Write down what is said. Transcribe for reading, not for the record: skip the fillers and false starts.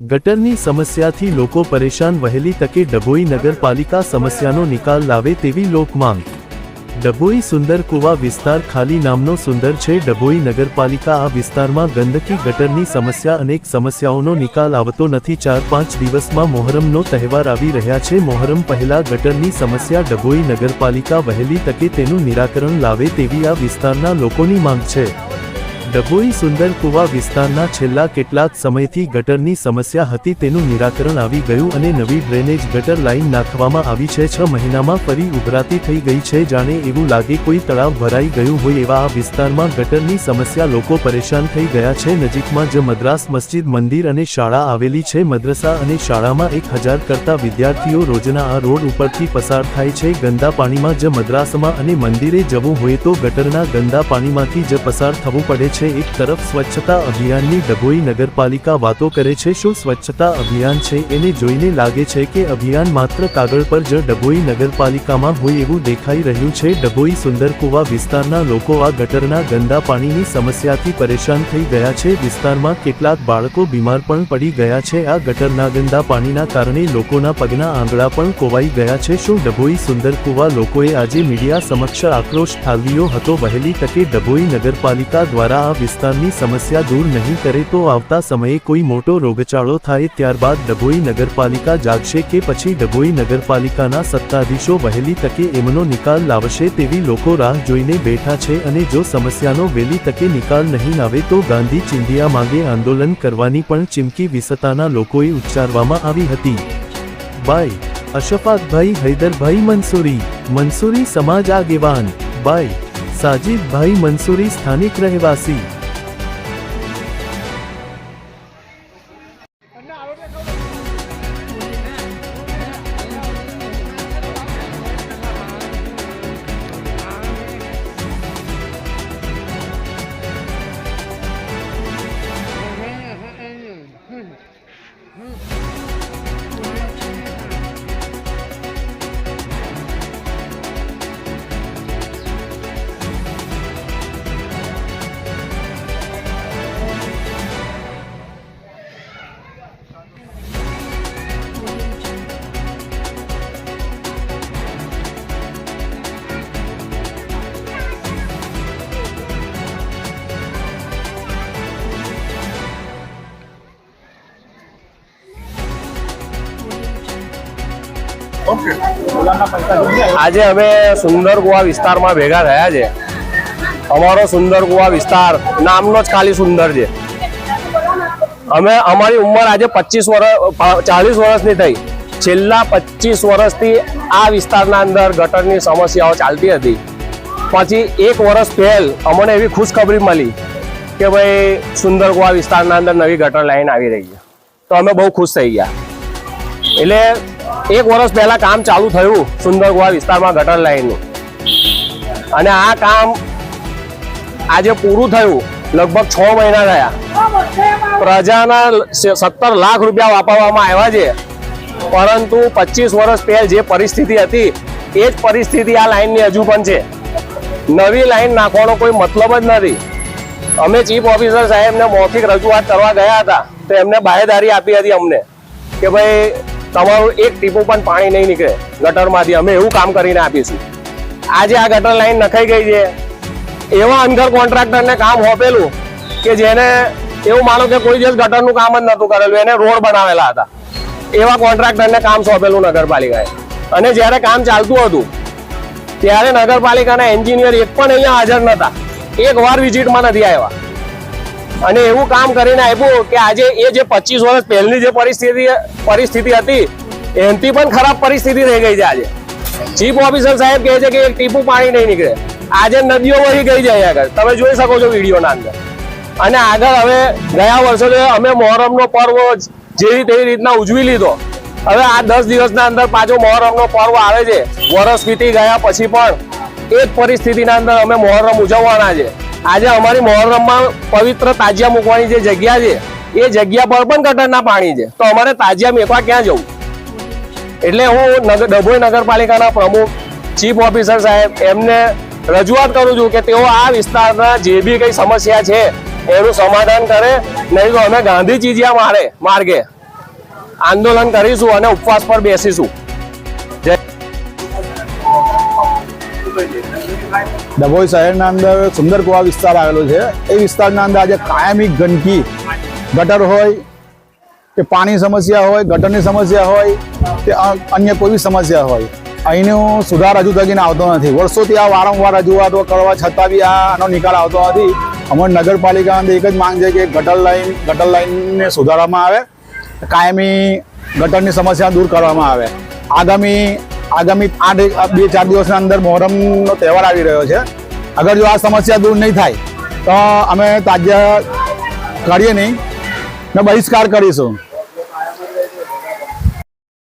ગટરની સમસ્યાથી લોકો પરેશાન, વહેલી તકે ડભોઈ નગરપાલિકા સમસ્યાનો નિકાલ લાવે તેવી લોકમાંગ। ડભોઈ સુંદર કુવા વિસ્તાર ખાલી નામનો સુંદર છે। ડભોઈ નગરપાલિકા આ વિસ્તારમાં ગંદકી, ગટરની સમસ્યા, અનેક સમસ્યાઓનો નિકાલ આવતો નથી। 4-5 દિવસમાં મોહરમનો તહેવાર આવી રહ્યા છે। મોહરમ પહેલા ગટરની સમસ્યા ડભોઈ નગરપાલિકા વહેલી તકે તેનું નિરાકરણ લાવે તેવી આ વિસ્તારના લોકોની માંગ છે। ડભોઈ સુંદર કુવા વિસ્તારના છેલ્લા કેટલાક સમયથી ગટરની સમસ્યા હતી, તેનું નિરાકરણ આવી ગયું અને નવી ડ્રેનેજ ગટર લાઇન નાખવામાં આવી છે। 6 મહિનામાં ફરી ઉભરાતી થઈ ગઈ છે, જાણે એવું લાગે કોઈ તળાવ ભરાઈ ગયું હોય એવા આ વિસ્તારમાં ગટરની સમસ્યા, લોકો પરેશાન થઈ ગયા છે। નજીકમાં જ મદ્રાસ મસ્જિદ, મંદિર અને શાળા આવેલી છે। મદ્રસા અને શાળામાં 1000 કરતા વિદ્યાર્થીઓ રોજના આ રોડ ઉપરથી પસાર થાય છે। ગંદા પાણીમાં જ મદ્રાસામાં અને મંદિરે જવું હોય તો ગટરના ગંદા પાણીમાંથી જ પસાર થવું પડે છે। એક તરફ સ્વચ્છતા અભિયાનની ડભોઈ નગરપાલિકા વાતો કરે છે। શું સ્વચ્છતા અભિયાન છે? એને જોઈને લાગે છે કે અભિયાન માત્ર કાગળ પર જ ડભોઈ નગરપાલિકામાં હોય એવું દેખાઈ રહ્યું છે। ડભોઈ સુંદર કુવા વિસ્તારના લોકો આ ગટરના ગંદા પાણીની સમસ્યાથી પરેશાન થઈ ગયા છે। વિસ્તારમાં કેટલાક બાળકો બીમાર પણ પડી ગયા છે। આ ગટરના ગંદા પાણીના કારણે લોકોના પગના આંગળા પણ કોવાઈ ગયા છે। શું ડભોઈ સુંદર કુવા લોકોએ આજે મીડિયા સમક્ષ આક્રોશ ઠાલવ્યો હતો? વહેલી તકે ડભોઈ નગરપાલિકા દ્વારા આ વિસ્તારની સમસ્યા દૂર નહીં કરે તો આવતા સમયે કોઈ મોટો રોગચાળો થાય, ત્યારબાદ ડભોઈ નગરપાલિકા જાગશે કે પછી ડભોઈ નગરપાલિકાના સત્તાધીશો વહેલી તકે એમનો નિકાલ લાવશે તેવી લોકો રાહ જોઈને બેઠા છે। અને જો સમસ્યાનો વહેલી તકે નિકાલ નહીં આવે તો ગાંધી ચિંધિયા માગે આંદોલન કરવાની પણ ચીમકી વિસ્તારના લોકોએ ઉચ્ચારવામાં આવી હતી। બાય અશફાકભાઈ હૈદરભાઈ મંસૂરી સમાજ આગેવાન। બાય સાજિદભાઈ મંસૂરી સ્થાનિક રહેવાસી। આજે અમે સુંદર કુવા વિસ્તારમાં ભેગા થયા છે। અમારો સુંદર કુવા વિસ્તાર નામનો જ ખાલી સુંદર છે। અમે અમારી ઉંમર આજે 40 વર્ષની થઈ। છેલ્લા 25 વર્ષથી આ વિસ્તારના અંદર ગટરની સમસ્યાઓ ચાલતી હતી। પછી 1 વર્ષ પહેલ અમને એવી ખુશખબરી મળી કે ભાઈ સુંદર કુવા વિસ્તારના અંદર નવી ગટર લાઈન આવી રહી છે, તો અમે બહુ ખુશ થઈ ગયા। એટલે 1 વર્ષ પહેલા કામ ચાલુ થયું સુંદર કુવા વિસ્તારમાં ગટર લાઈનનું, અને આ કામ આજે પૂરું થયું। લગભગ 6 મહિના થયા। પ્રજાના 17 લાખ રૂપિયા વાપરવામાં આવ્યા છે, પરંતુ 25 વર્ષ પહેલ જે પરિસ્થિતિ હતી એ જ પરિસ્થિતિ આ લાઈનની હજુ પણ છે। નવી લાઈન નાખવાનો કોઈ મતલબ જ નથી। અમે ચીફ ઓફિસર સાહેબને મૌખિક રજૂઆત કરવા ગયા હતા તો એમને બાહેધરી આપી હતી અમને કે ભાઈ તમારું એક ટીપું પણ પાણી નહીં નીકળે ગટરમાંથી, અમે એવું કામ કરીને આપીશું। આજે આ ગટર લાઈન નખાઈ ગઈ છે। એવા અનગર કોન્ટ્રાક્ટરને કામ સોંપેલું કે જેને એવું માનો કે કોઈ દિવસ ગટરનું કામ જ નહોતું કરેલું, એને રોડ બનાવેલા હતા। એવા કોન્ટ્રાક્ટરને કામ સોંપેલું નગરપાલિકાએ, અને જ્યારે કામ ચાલતું હતું ત્યારે નગરપાલિકાના એન્જિનિયર એક પણ અહીંયા હાજર નહોતા, એક વાર વિઝિટમાં નથી આવ્યા, અને એવું કામ કરીને આપ્યું કે આજે એ જે 25 વર્ષ પહેલની જે પરિસ્થિતિ હતી એનાથી પણ ખરાબ પરિસ્થિતિ થઈ ગઈ છે। આજે ચીફ ઓફિસર સાહેબ કહે છે કે એક ટીપું પાણી નહીં નીકળે। આજે નદીઓ વહી ગઈ છે અહીંયા આગળ, તમે જોઈ શકો છો વિડીયોના અંદર। અને આગળ હવે ગયા વર્ષે અમે મોહરમનો પર્વ જેવી તેવી રીતના ઉજવી લીધો। હવે આ 10 દિવસના અંદર પાછો મોહરમનો પર્વ આવે છે। વર્ષ વીતી ગયા પછી પણ એ જ પરિસ્થિતિના અંદર અમે મોહરમ ઉજવવાના છે। આજે અમારી મોહરમમાં પવિત્ર તાજિયા મૂકવાની જે જગ્યા છે એ જગ્યા પર પણ ગટરના પાણી છે, તો અમારે તાજિયા મેકવા ક્યાં જવું? એટલે હું ડભોઈ નગરપાલિકાના પ્રમુખ ચીફ ઓફિસર સાહેબ એમને રજૂઆત કરું છું કે તેઓ આ વિસ્તારના જે બી કઈ સમસ્યા છે એનું સમાધાન કરે, નહીં તો અમે ગાંધી ચીજિયા માર્ગે આંદોલન કરીશું અને ઉપવાસ પર બેસીશું. જય. ડભોઈ શહેરના અંદર સુંદર કુવા વિસ્તાર આવેલો છે. એ વિસ્તારના અંદર આજે કાયમી ગંદકી, ગટર હોય કે પાણી સમસ્યા હોય, ગટરની સમસ્યા હોય કે અન્ય કોઈ બી સમસ્યા હોય, અહીંનો સુધાર હજુ તકીને આવતો નથી. વર્ષોથી આ વારંવાર રજૂઆતો કરવા છતાં બી આનો નિકાલ આવતો નથી. અમારી નગરપાલિકા અંદર એક જ માંગ છે કે ગટર લાઈનને સુધારવામાં આવે, કાયમી ગટરની સમસ્યા દૂર કરવામાં આવે. આગામી 2-4 દિવસના અંદર મોહરમનો તહેવાર આવી રહ્યો છે. અગર જો આ સમસ્યા દૂર નહીં થાય તો અમે તાજ્ય કરીએ નહીં ને બહિષ્કાર કરીશું.